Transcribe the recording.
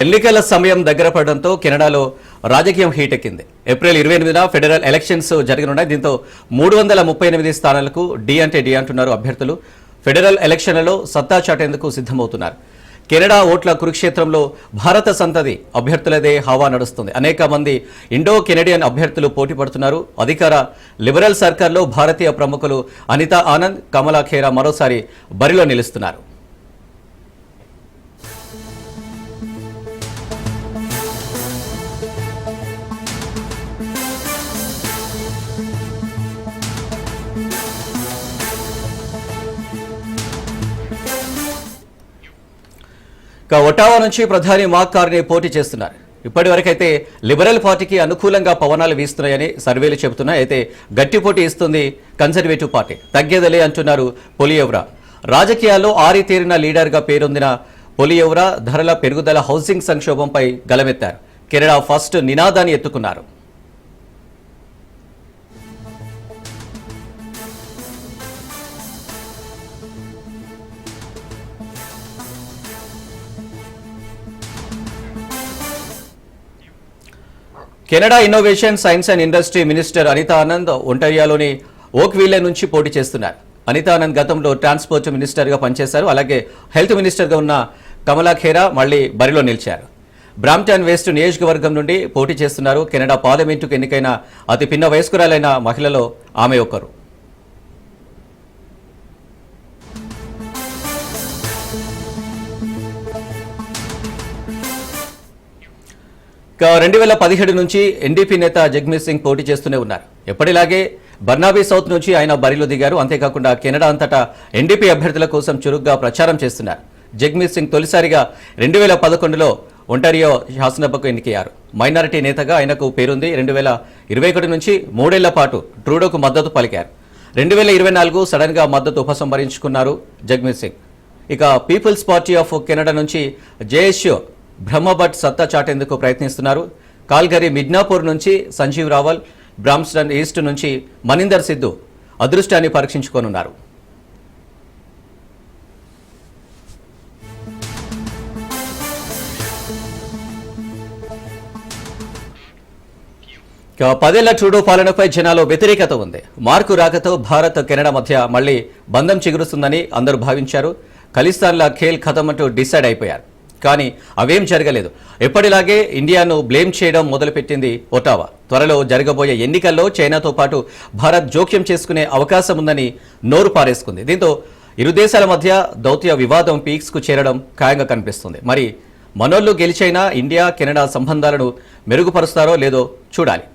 ఎన్నికల సమయం దగ్గర పడడంతో కెనడాలో రాజకీయం హీటెక్కింది. ఏప్రిల్ 28న ఫెడరల్ ఎలక్షన్స్ జరగనున్నాయి. దీంతో 338 స్థానాలకు డి అంటున్నారు అభ్యర్థులు. ఫెడరల్ ఎలక్షన్లలో సత్తా చాటేందుకు సిద్ధమవుతున్నారు. కెనడా ఓట్ల కురుక్షేత్రంలో భారత సంతతి అభ్యర్థులదే హవా నడుస్తుంది. అనేక మంది ఇండో కెనడియన్ అభ్యర్థులు పోటీ పడుతున్నారు. అధికార లిబరల్ సర్కార్లో భారతీయ ప్రముఖులు అనితా ఆనంద్, కమలా ఖేరా మరోసారి బరిలో నిలుస్తున్నారు. ఒటావా నుంచి ప్రధాని మార్క్ కార్నీ పోటీ చేస్తున్నారు. ఇప్పటివరకైతే లిబరల్ పార్టీకి అనుకూలంగా పవనాలు వీస్తున్నాయని సర్వేలు చెబుతున్నాయి. అయితే గట్టి పోటీ ఇస్తుంది కన్జర్వేటివ్ పార్టీ. తగ్గేదలే అంటున్నారు పొలియెవ్రా. రాజకీయాల్లో ఆరితేరిన లీడర్గా పేరొందిన పొలియెవ్రా ధరల పెరుగుదల, హౌసింగ్ సంక్షోభంపై గలమెత్తారు. కెనడా ఫస్ట్ నినాదాన్ని ఎత్తుకున్నారు. Canada innovation, science and industry minister Anita Anand ఒంటారియోలోని ఓక్విల్లే నుంచి పోటీ చేస్తున్నారు. అనితా ఆనంద్ గతంలో ట్రాన్స్పోర్ట్ మినిస్టర్గా పనిచేశారు. అలాగే హెల్త్ మినిస్టర్గా ఉన్న కమలా ఖేరా మళ్లీ బరిలో నిలిచారు. బ్రాంప్టన్ వెస్ట్ నియోజకవర్గం నుండి పోటీ చేస్తున్నారు. కెనడా పార్లమెంటుకు ఎన్నికైన అతి పిన్న వయస్కురాలైన మహిళలో ఆమె ఒకరు. 2017 నుంచి ఎన్డీపీ నేత జగ్మీత్ సింగ్ పోటీ చేస్తూనే ఉన్నారు. ఎప్పటిలాగే బర్నాబీ సౌత్ నుంచి ఆయన బరిలో దిగారు. అంతేకాకుండా కెనడా అంతటా ఎన్డీపీ అభ్యర్థుల కోసం చురుగ్గా ప్రచారం చేస్తున్నారు. జగ్మీత్ సింగ్ తొలిసారిగా 2011లో ఒంటారియో శాసనసభకు ఎన్నికయ్యారు. మైనారిటీ నేతగా ఆయనకు పేరుంది. 2021 నుంచి 3 ఏళ్ల పాటు ట్రూడోకు మద్దతు పలికారు. 2024 సడన్ గా మద్దతు ఉపసంహరించుకున్నారు జగ్మీత్ సింగ్. ఇక పీపుల్స్ పార్టీ ఆఫ్ కెనడా నుంచి జేఎస్యూ బ్రహ్మభట్ సత్తా చాటేందుకు ప్రయత్నిస్తున్నారు. కాల్గరీ మిడ్నాపూర్ నుంచి సంజీవ్ రావల్, బ్రాంప్టన్ ఈస్ట్ నుంచి మనిందర్ సిద్ధు అదృష్టాన్ని పరీక్షించుకోనున్నారు. పదేళ్ల ట్రూడో పాలనపై జనాల్లో వ్యతిరేకత ఉంది. మార్కు రాకతో భారత్, కెనడా మధ్య మళ్లీ బంధం చిగురుస్తుందని అందరూ భావించారు. ఖలిస్తాన్ల ఖేల్ ఖతం అంటూ డిసైడ్ అయిపోయారు. కానీ అవేం జరగలేదు. ఎప్పటిలాగే ఇండియాను బ్లేమ్ చేయడం మొదలుపెట్టింది ఒటావా. త్వరలో జరగబోయే ఎన్నికల్లో చైనాతో పాటు భారత్ జోక్యం చేసుకునే అవకాశం ఉందని నోరు పారేసుకుంది. దీంతో ఇరు దేశాల మధ్య దౌత్య వివాదం పీక్స్కు చేరడం ఖాయంగా కనిపిస్తుంది. మరి మనోళ్లు గెలిచైనా ఇండియా కెనడా సంబంధాలను మెరుగుపరుస్తారో లేదో చూడాలి.